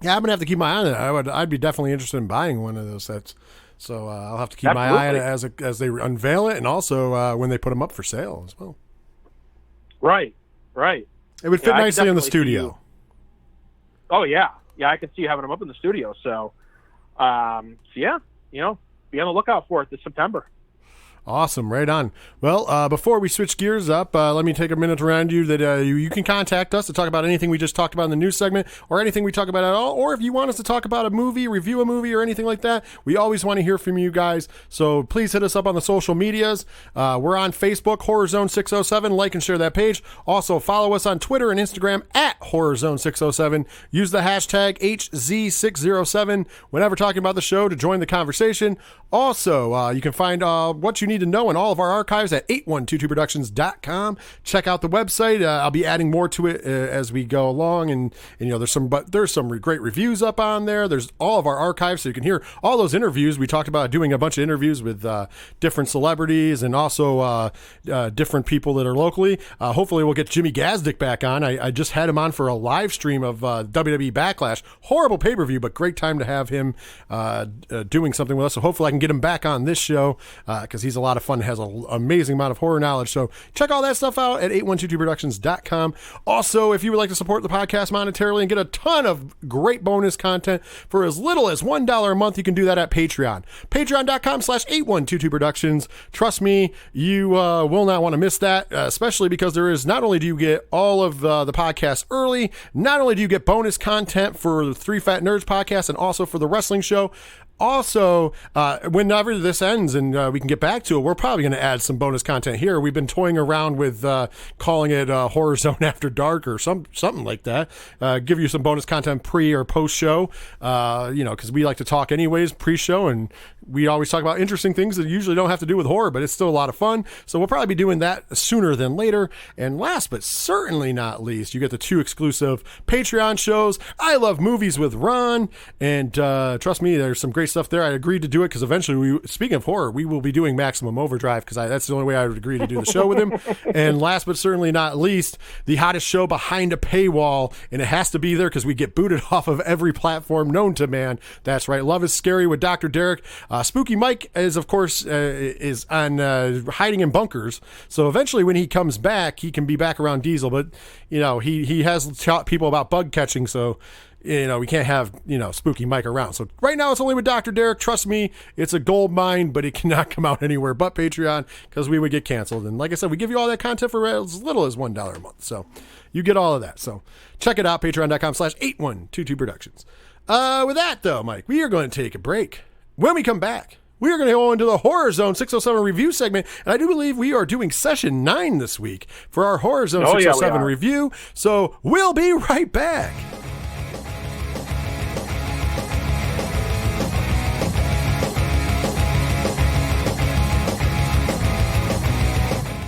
Yeah, I'm gonna have to keep my eye on it. I'd be definitely interested in buying one of those sets. So I'll have to keep my eye on it as they unveil it, and also when they put them up for sale as well. Right. It would fit nicely in the studio. Oh yeah, I could see you having them up in the studio. So, be on the lookout for it this September. Awesome. Right on. Well, before we switch gears up, let me take a minute to remind you that you can contact us to talk about anything we just talked about in the news segment or anything we talk about at all. Or if you want us to talk about a movie, review a movie, or anything like that, we always want to hear from you guys. So please hit us up on the social medias. We're on Facebook, Horror Zone 607. Like and share that page. Also, follow us on Twitter and Instagram at Horror Zone 607. Use the hashtag HZ607 whenever talking about the show to join the conversation. Also, you can find what you need to know in all of our archives at 8122productions.com. Check out the website. I'll be adding more to it as we go along, and there's some great reviews up on there. There's all of our archives, so you can hear all those interviews. We talked about doing a bunch of interviews with different celebrities and also different people that are locally. Hopefully, we'll get Jimmy Gazdick back on. I just had him on for a live stream of WWE Backlash. Horrible pay-per-view, but great time to have him doing something with us. So hopefully, I can get him back on this show because he's a lot of fun, has an amazing amount of horror knowledge. So check all that stuff out at 8122productions.com. Also, if you would like to support the podcast monetarily and get a ton of great bonus content for as little as $1 a month, you can do that at Patreon. Patreon.com/8122productions. Trust me, you will not want to miss that, especially because there is, not only do you get all of the podcasts early, not only do you get bonus content for the Three Fat Nerds podcast and also for the wrestling show. Also, whenever this ends and we can get back to it, we're probably going to add some bonus content here. We've been toying around with calling it Horror Zone After Dark or something like that. Give you some bonus content pre or post show, because we like to talk anyways pre-show, and we always talk about interesting things that usually don't have to do with horror, but it's still a lot of fun. So we'll probably be doing that sooner than later. And last but certainly not least, you get the 2 exclusive Patreon shows. I Love Movies with Ron, and trust me, there's some great stuff there. I agreed to do it because eventually, speaking of horror, we will be doing Maximum Overdrive because that's the only way I would agree to do the show with him. And last but certainly not least, the hottest show behind a paywall, and it has to be there because we get booted off of every platform known to man. That's right, Love is Scary with Dr. Derek. Spooky Mike is, of course, is on hiding in bunkers. So eventually, when he comes back, he can be back around Diesel. But he has taught people about bug catching, so. We can't have, Spooky Mike around. So right now it's only with Dr. Derek. Trust me, it's a gold mine, but it cannot come out anywhere but Patreon because we would get canceled. And like I said, we give you all that content for as little as $1 a month. So you get all of that. So check it out, patreon.com/8122productions. With that though, Mike, we are going to take a break. When we come back, we are going to go into the Horror Zone 607 review segment, and I do believe we are doing session 9 this week for our Horror Zone 607 review. So we'll be right back.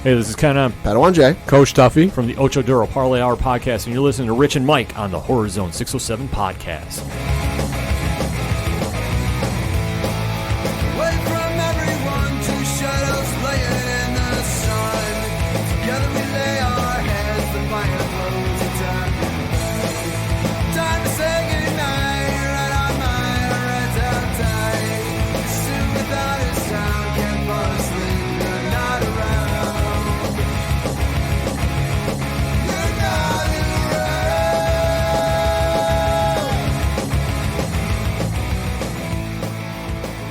Hey, this is Ken Padawan J. Coach Duffy. from the Ocho Duro Parlay Hour podcast, and you're listening to Rich and Mike on the Horror Zone 607 podcast. Wait from everyone to shadows laying in the sun. Together we lay our heads, the fire blows a time. Time to say goodnight, right on my red's out tight. Soon without a sound, can't fall asleep, you're not around. You're not around.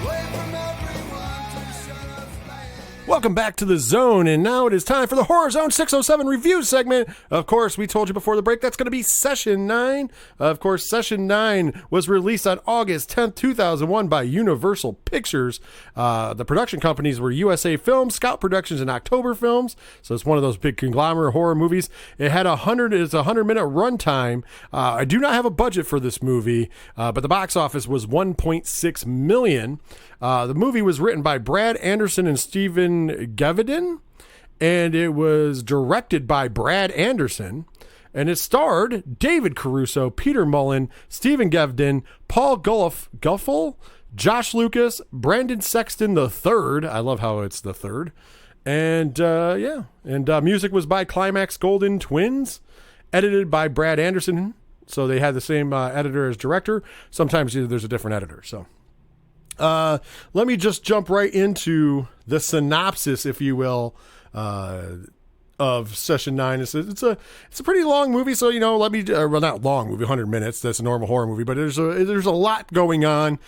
Wait from everyone to shadows laying. Welcome back to the Zone, and now it is time for the Horror Zone 607 review segment. Of course, we told you before the break that's going to be Session 9. Of course, Session 9 was released on August 10th, 2001 by Universal Pictures. The production companies were USA Films, Scout Productions, and October Films, so it's one of those big conglomerate horror movies. It's a 100-minute runtime. I do not have a budget for this movie, but the box office was $1.6 million. The movie was written by Brad Anderson and Stephen Geveden, and it was directed by Brad Anderson, and it starred David Caruso, Peter Mullen, Stephen Geveden, Paul Guffel, Josh Lucas, Brandon Sexton III. I love how it's the third. And music was by Climax Golden Twins, edited by Brad Anderson. So they had the same editor as director. Sometimes there's a different editor. So let me just jump right into the synopsis, if you will, of Session 9. It's a pretty long movie, so let me well, not long movie, 100 minutes. That's a normal horror movie, but there's a lot going on.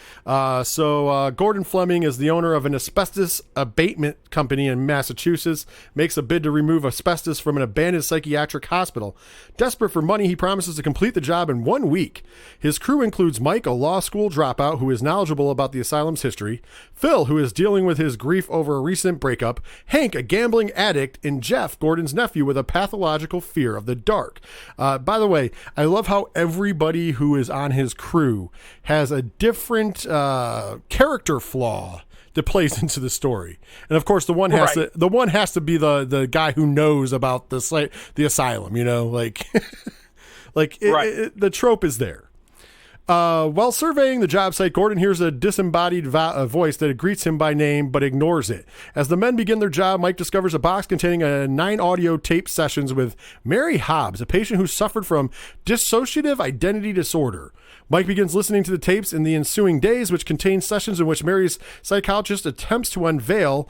So Gordon Fleming is the owner of an asbestos abatement company in Massachusetts, makes a bid to remove asbestos from an abandoned psychiatric hospital. Desperate for money, he promises to complete the job in 1 week. His crew includes Mike, a law school dropout who is knowledgeable about the asylum's history, Phil, who is dealing with his grief over a recent breakup, Hank, a gambling addict, and Jeff, Gordon's nephew with a pathological fear of the dark. By the way, I love how everybody who is on his crew has a different character flaw that plays into the story. And of course, the one has to be the guy who knows about the asylum, the trope is there. While surveying the job site, Gordon hears a disembodied voice that greets him by name but ignores it. As the men begin their job, Mike discovers a box containing 9 audio tape sessions with Mary Hobbs, a patient who suffered from dissociative identity disorder. Mike begins listening to the tapes in the ensuing days, which contain sessions in which Mary's psychologist attempts to unveil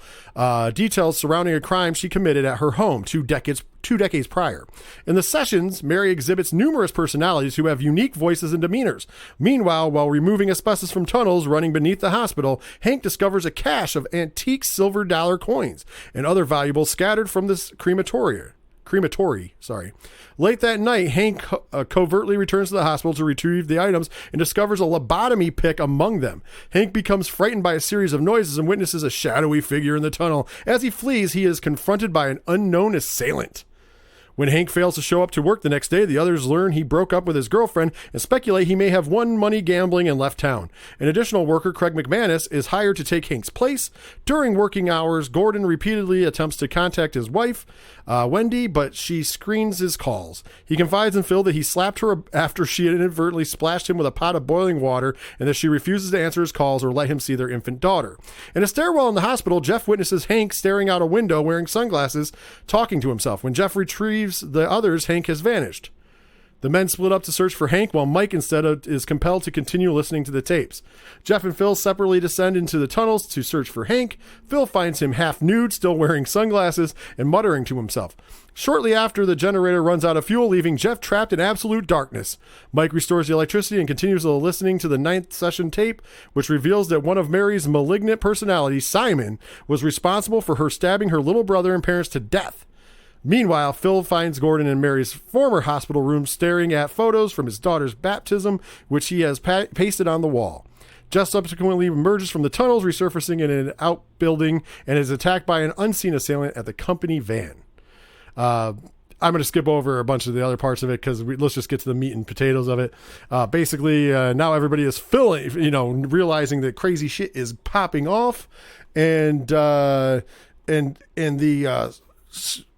details surrounding a crime she committed at her home 2 decades prior. In the sessions, Mary exhibits numerous personalities who have unique voices and demeanors. Meanwhile, while removing asbestos from tunnels running beneath the hospital, Hank discovers a cache of antique silver dollar coins and other valuables scattered from this crematory. Late that night, Hank covertly returns to the hospital to retrieve the items and discovers a lobotomy pick among them. Hank becomes frightened by a series of noises and witnesses a shadowy figure in the tunnel. As he flees, he is confronted by an unknown assailant. When Hank fails to show up to work the next day, the others learn he broke up with his girlfriend and speculate he may have won money gambling and left town. An additional worker, Craig McManus, is hired to take Hank's place. During working hours, Gordon repeatedly attempts to contact his wife, Wendy, but she screens his calls. He confides in Phil that he slapped her after she had inadvertently splashed him with a pot of boiling water and that she refuses to answer his calls or let him see their infant daughter. In a stairwell in the hospital, Jeff witnesses Hank staring out a window wearing sunglasses, talking to himself. When Jeff retrieves the others, Hank has vanished. The men split up to search for Hank, while Mike instead is compelled to continue listening to the tapes. Jeff and Phil separately descend into the tunnels to search for Hank. Phil finds him half nude, still wearing sunglasses, and muttering to himself. Shortly after, the generator runs out of fuel, leaving Jeff trapped in absolute darkness. Mike restores the electricity and continues listening to the 9th session tape, which reveals that one of Mary's malignant personalities, Simon, was responsible for her stabbing her little brother and parents to death. Meanwhile, Phil finds Gordon in Mary's former hospital room staring at photos from his daughter's baptism, which he has pasted on the wall. Jeff subsequently emerges from the tunnels, resurfacing in an outbuilding, and is attacked by an unseen assailant at the company van. I'm going to skip over a bunch of the other parts of it because let's just get to the meat and potatoes of it. Basically, now everybody is realizing that crazy shit is popping off, and the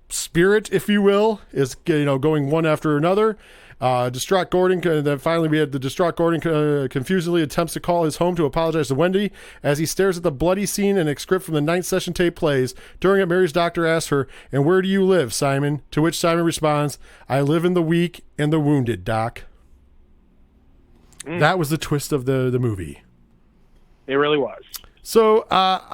spirit, if you will, is going one after another. Distraught Gordon, then finally we had the distraught Gordon confusedly attempts to call his home to apologize to Wendy as he stares at the bloody scene and a script from the 9th session tape plays. During it, Mary's doctor asks her, "And where do you live, Simon?" To which Simon responds, "I live in the weak and the wounded, Doc." That was the twist of the movie. It really was. So well,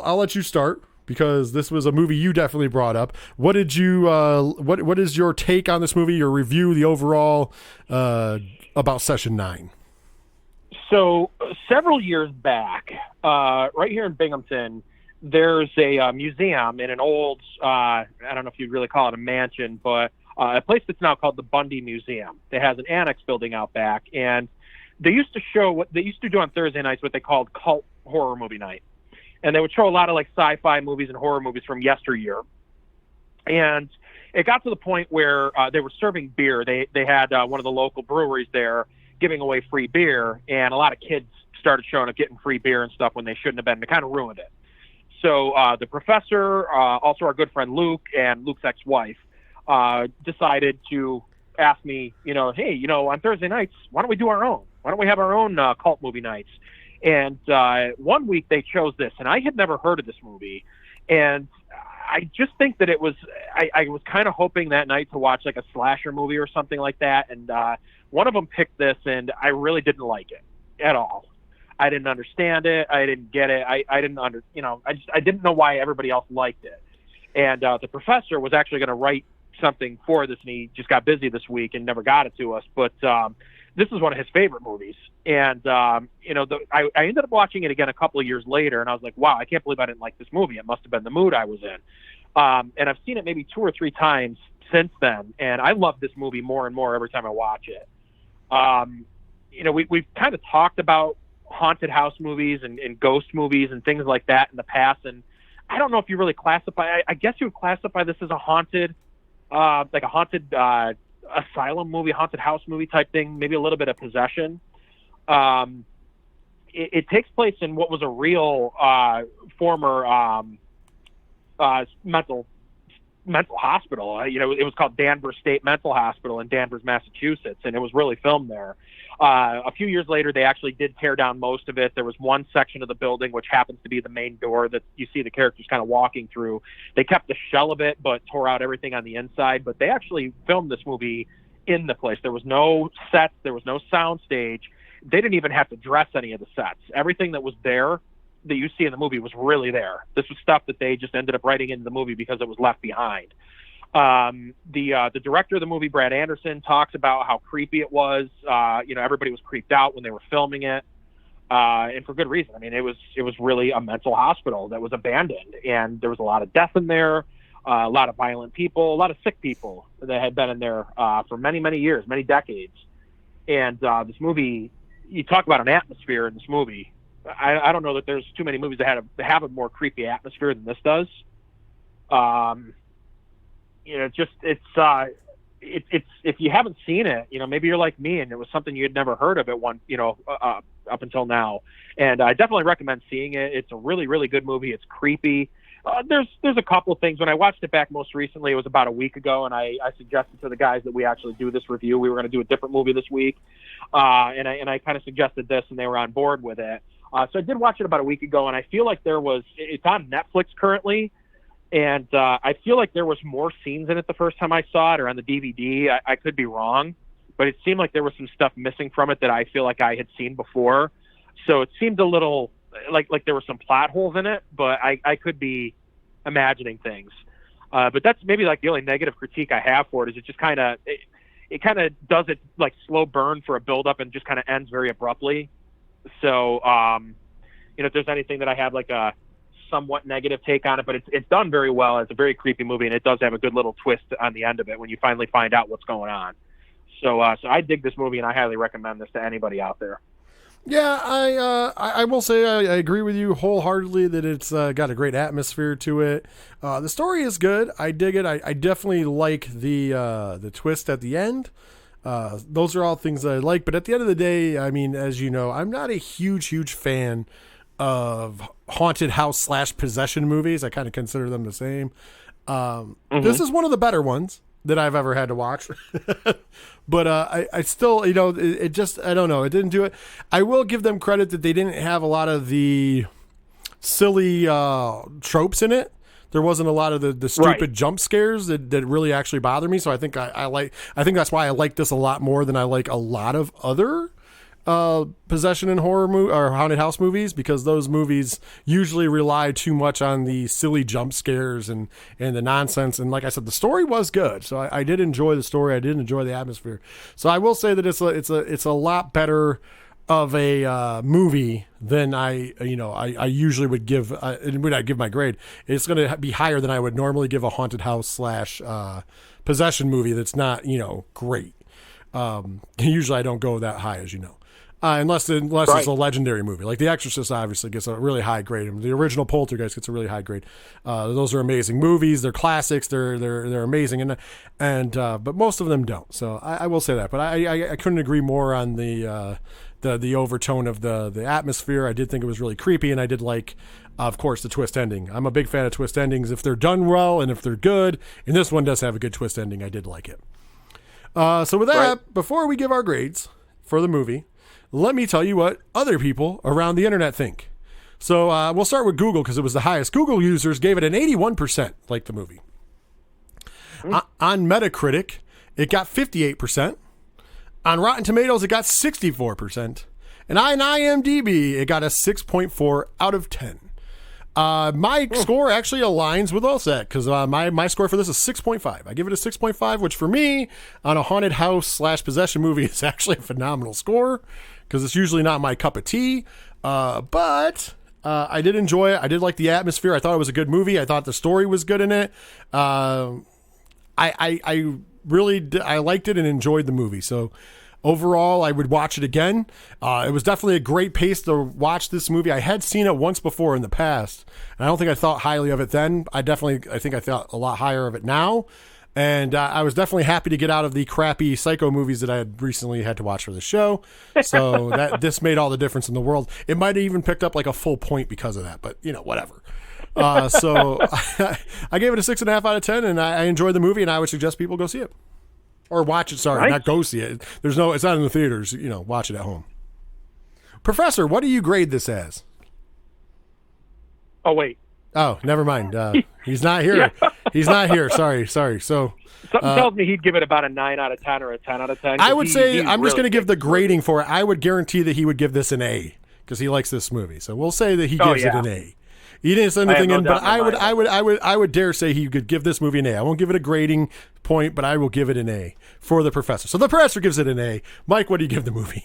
I'll let you start, because this was a movie you definitely brought up. What did you? What is your take on this movie? Your review, the overall about Session 9? So several years back, right here in Binghamton, there's a museum in an old, I don't know if you'd really call it a mansion, but a place that's now called the Bundy Museum. It has an annex building out back, and they used to show what they used to do on Thursday nights, what they called cult horror movie night. And they would show a lot of like sci-fi movies and horror movies from yesteryear. And it got to the point where they were serving beer. They had one of the local breweries there giving away free beer, and a lot of kids started showing up getting free beer and stuff when they shouldn't have been. It kind of ruined it. So the professor, also our good friend Luke, and Luke's ex-wife, decided to ask me, hey, on Thursday nights, why don't we do our own? Why don't we have our own cult movie nights? And one week they chose this, and I had never heard of this movie. And I just think that it was, I was kind of hoping that night to watch like a slasher movie or something like that. And one of them picked this, and I really didn't like it at all. I didn't understand it. I didn't get it. I didn't I didn't know why everybody else liked it. And the professor was actually going to write something for this, and he just got busy this week and never got it to us. But this is one of his favorite movies. And, I ended up watching it again a couple of years later, and I was like, wow, I can't believe I didn't like this movie. It must have been the mood I was in. And I've seen it maybe 2 or 3 times since then, and I love this movie more and more every time I watch it. We've kind of talked about haunted house movies and ghost movies and things like that in the past, and I don't know if you really classify, I guess you would classify this as a haunted, like a haunted asylum movie, haunted house movie type thing, maybe a little bit of possession. It takes place in what was a real former mental hospital. It was called Danvers State Mental Hospital in Danvers, Massachusetts, and it was really filmed there. A few years later, they actually did tear down most of it. There was one section of the building, which happens to be the main door that you see the characters kind of walking through. They kept the shell of it, but tore out everything on the inside. But they actually filmed this movie in the place. There was no sets. There was no sound stage. They didn't even have to dress any of the sets. Everything that was there that you see in the movie was really there. This was stuff that they just ended up writing into the movie because it was left behind. The director of the movie, Brad Anderson, talks about how creepy it was. Everybody was creeped out when they were filming it, and for good reason. I mean, it was really a mental hospital that was abandoned, and there was a lot of death in there, a lot of violent people, a lot of sick people that had been in there for many, many years, many decades. And this movie, you talk about an atmosphere in this movie. I don't know that there's too many movies that have a more creepy atmosphere than this does. It's if you haven't seen it, maybe you're like me and it was something you had never heard of up until now. And I definitely recommend seeing it. It's a really, really good movie. It's creepy. There's a couple of things. When I watched it back most recently, it was about a week ago, and I suggested to the guys that we actually do this review. We were going to do a different movie this week, and I kind of suggested this, and they were on board with it. So I did watch it about a week ago, and I feel like it's on Netflix currently, and I feel like there was more scenes in it the first time I saw it, or on the DVD. I could be wrong, but it seemed like there was some stuff missing from it that I feel like I had seen before. So it seemed a little like there were some plot holes in it, but I could be imagining things. But that's maybe like the only negative critique I have for it, is it just kind of it kind of does it like slow burn for a build up and just kind of ends very abruptly. So if there's anything that I have like a somewhat negative take on it, but it's done very well. It's a very creepy movie, and it does have a good little twist on the end of it when you finally find out what's going on. So I dig this movie, and I highly recommend this to anybody out there. Yeah, I will say I agree with you wholeheartedly that it's got a great atmosphere to it. The story is good. I dig it. I definitely like the twist at the end. Those are all things that I like. But at the end of the day, I mean, as you know, I'm not a huge fan of haunted house / possession movies. I kind of consider them the same. This is one of the better ones that I've ever had to watch. But I still, it just, I don't know. It didn't do it. I will give them credit that they didn't have a lot of the silly tropes in it. There wasn't a lot of the stupid jump scares that really actually bother me. So I think I think that's why I like this a lot more than I like a lot of other possession and horror or haunted house movies, because those movies usually rely too much on the silly jump scares and the nonsense. And like I said, the story was good, so I did enjoy the story. I did enjoy the atmosphere. So I will say that it's a lot better of a movie than I usually would give. When I give my grade, it's going to be higher than I would normally give a haunted house / possession movie that's not great. Usually I don't go that high, as you know. Unless it's a legendary movie. Like The Exorcist obviously gets a really high grade. And the original Poltergeist gets a really high grade. Those are amazing movies. They're classics. They're amazing. And but most of them don't. So I will say that. But I couldn't agree more on the overtone of the atmosphere. I did think it was really creepy, and I did like, of course, the twist ending. I'm a big fan of twist endings if they're done well and if they're good. And this one does have a good twist ending. I did like it. So with that, before we give our grades for the movie, let me tell you what other people around the internet think. So we'll start with Google, because it was the highest. Google users gave it an 81% like the movie. On Metacritic, it got 58%. On Rotten Tomatoes, it got 64%. And on IMDb, it got a 6.4 out of 10. My score actually aligns with that, because my score for this is 6.5. I give it a 6.5, which for me, on a haunted house / possession movie, is actually a phenomenal score, because it's usually not my cup of tea. But I did enjoy it. I did like the atmosphere. I thought it was a good movie. I thought the story was good in it. I liked it and enjoyed the movie. So overall, I would watch it again. It was definitely a great pace to watch this movie. I had seen it once before in the past, and I don't think I thought highly of it then. I think I thought a lot higher of it now. And I was definitely happy to get out of the crappy Psycho movies that I had recently had to watch for the show. So this made all the difference in the world. It might have even picked up like a full point because of that, but whatever. So I gave it a 6.5 out of 10, and I enjoyed the movie, and I would suggest people go see it. Or watch it, sorry, not go see it. It's not in the theaters, watch it at home. Professor, what do you grade this as? Oh, wait. Oh, never mind. He's not here. He's not here. Sorry. So something tells me he'd give it about a 9 out of 10 or a 10 out of 10. I would say, I'm just going to give the grading for it. I would guarantee that he would give this an A, because he likes this movie. So we'll say that he gives it an A. He didn't say anything in, but I would dare say he could give this movie an A. I won't give it a grading point, but I will give it an A for the Professor. So the Professor gives it an A. Mike, what do you give the movie?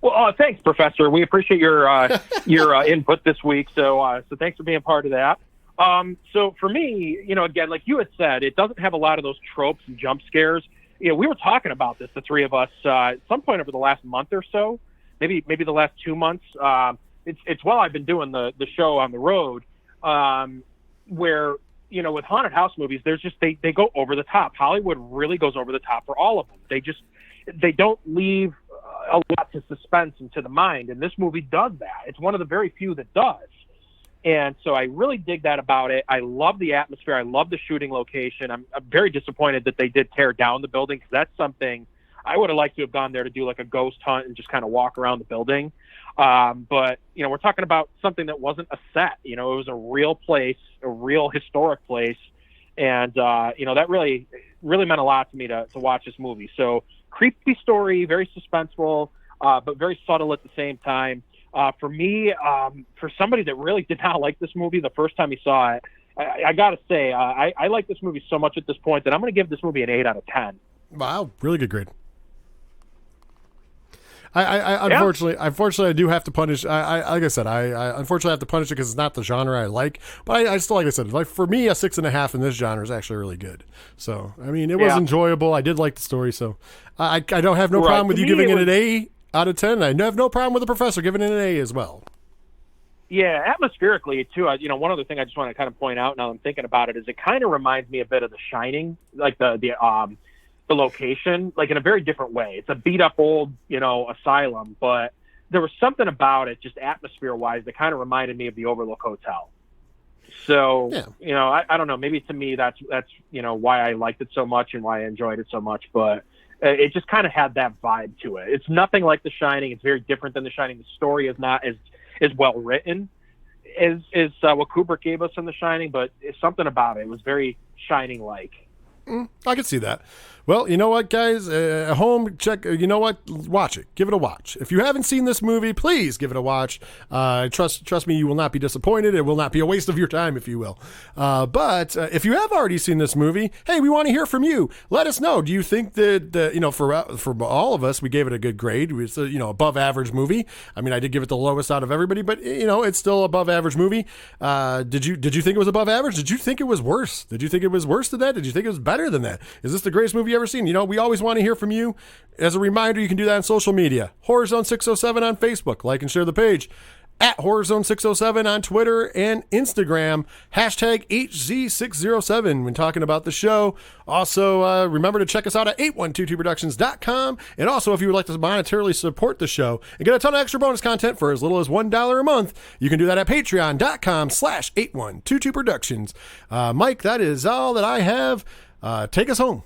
Well, thanks, Professor. We appreciate your input this week. So thanks for being part of that. So for me, again, like you had said, it doesn't have a lot of those tropes and jump scares. We were talking about this, the three of us, at some point over the last month or so, maybe the last 2 months. It's while I've been doing the show on the road, where, with haunted house movies, there's just, they go over the top. Hollywood really goes over the top for all of them. They don't leave a lot to suspense and to the mind. And this movie does that. It's one of the very few that does. And so I really dig that about it. I love the atmosphere. I love the shooting location. I'm very disappointed that they did tear down the building, because that's something I would have liked to have gone there to do like a ghost hunt and just kind of walk around the building. But, we're talking about something that wasn't a set. It was a real place, a real historic place. And, that really, really meant a lot to me to watch this movie. So creepy story, very suspenseful, but very subtle at the same time. For me, for somebody that really did not like this movie the first time he saw it, I got to say, I like this movie so much at this point that I'm going to give this movie an 8 out of 10. Wow, really good grade. Unfortunately, I do have to punish. Like I said, I unfortunately have to punish it because it's not the genre I like. But I still, like I said, like for me, a 6.5 in this genre is actually really good. So I mean, it was enjoyable. I did like the story, so I don't have no problem with you giving it an A out of 10. I have no problem with the Professor giving it an A as well. Yeah, atmospherically too. One other thing I just want to kind of point out now that I'm thinking about it is it kind of reminds me a bit of The Shining, like the location, like in a very different way. It's a beat up old, asylum, but there was something about it, just atmosphere-wise, that kind of reminded me of the Overlook Hotel. So, yeah. I don't know. Maybe to me that's why I liked it so much and why I enjoyed it so much. But it just kind of had that vibe to it. It's nothing like The Shining. It's very different than The Shining. The story is not as well written as what Kubrick gave us in The Shining, but it's something about it. It was very Shining-like. I can see that. Well, you know what, guys? At home, check. You know what? Watch it. Give it a watch. If you haven't seen this movie, please give it a watch. Trust me, you will not be disappointed. It will not be a waste of your time, if you will. But if you have already seen this movie, hey, we want to hear from you. Let us know. Do you think that for all of us, we gave it a good grade? It's a above average movie. I mean, I did give it the lowest out of everybody, but it's still above average movie. Did you think it was above average? Did you think it was worse? Did you think it was worse than that? Did you think it was better than that? Is this the greatest movie you ever seen? We always want to hear from you. As a reminder, you can do that on social media. Horrorzone 607 on Facebook. Like and share the page. At Horrorzone 607 on Twitter and Instagram. Hashtag HZ607 when talking about the show. Also, remember to check us out at 8122productions.com. And also, if you would like to monetarily support the show and get a ton of extra bonus content for as little as $1 a month, you can do that at patreon.com/8122productions. Mike, that is all that I have. Take us home.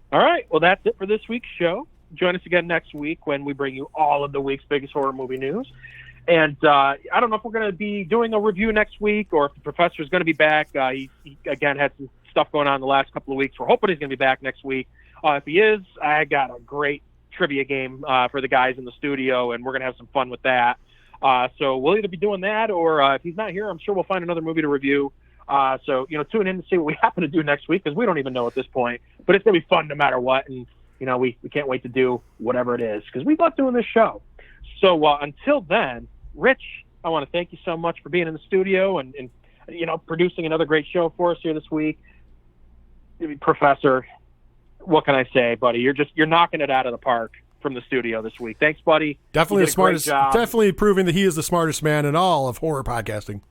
All right. Well, that's it for this week's show. Join us again next week when we bring you all of the week's biggest horror movie news. And I don't know if we're going to be doing a review next week or if the professor's going to be back. He again had some stuff going on the last couple of weeks. We're hoping he's going to be back next week. If he is, I got a great trivia game for the guys in the studio, and we're going to have some fun with that. So we'll either be doing that or if he's not here, I'm sure we'll find another movie to review. So tune in to see what we happen to do next week, because we don't even know at this point. But it's going to be fun no matter what. And, we can't wait to do whatever it is, because we love doing this show. So until then, Rich, I want to thank you so much for being in the studio and producing another great show for us here this week. Professor, what can I say, buddy? You're knocking it out of the park from the studio this week. Thanks, buddy. Definitely the smartest. Definitely proving that he is the smartest man in all of horror podcasting.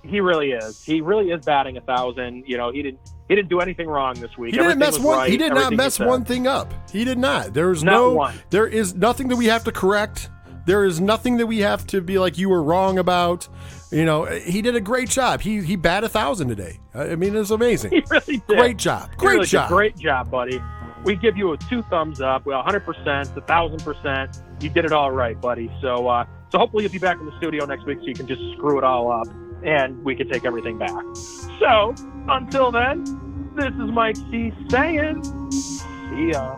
He really is. He really is batting 1,000. He didn't do anything wrong this week. He did not mess one thing up. He did not. There is nothing that we have to correct. There is nothing that we have to be like, you were wrong about. He did a great job. He bat 1,000 today. I mean, it's amazing. He really did. Great job. Great job. Great job, buddy. We give you a 2 thumbs up. Well, 100%, 1,000%. You did it all right, buddy. So hopefully you'll be back in the studio next week so you can just screw it all up and we can take everything back. So until then, this is Mike C saying, see ya.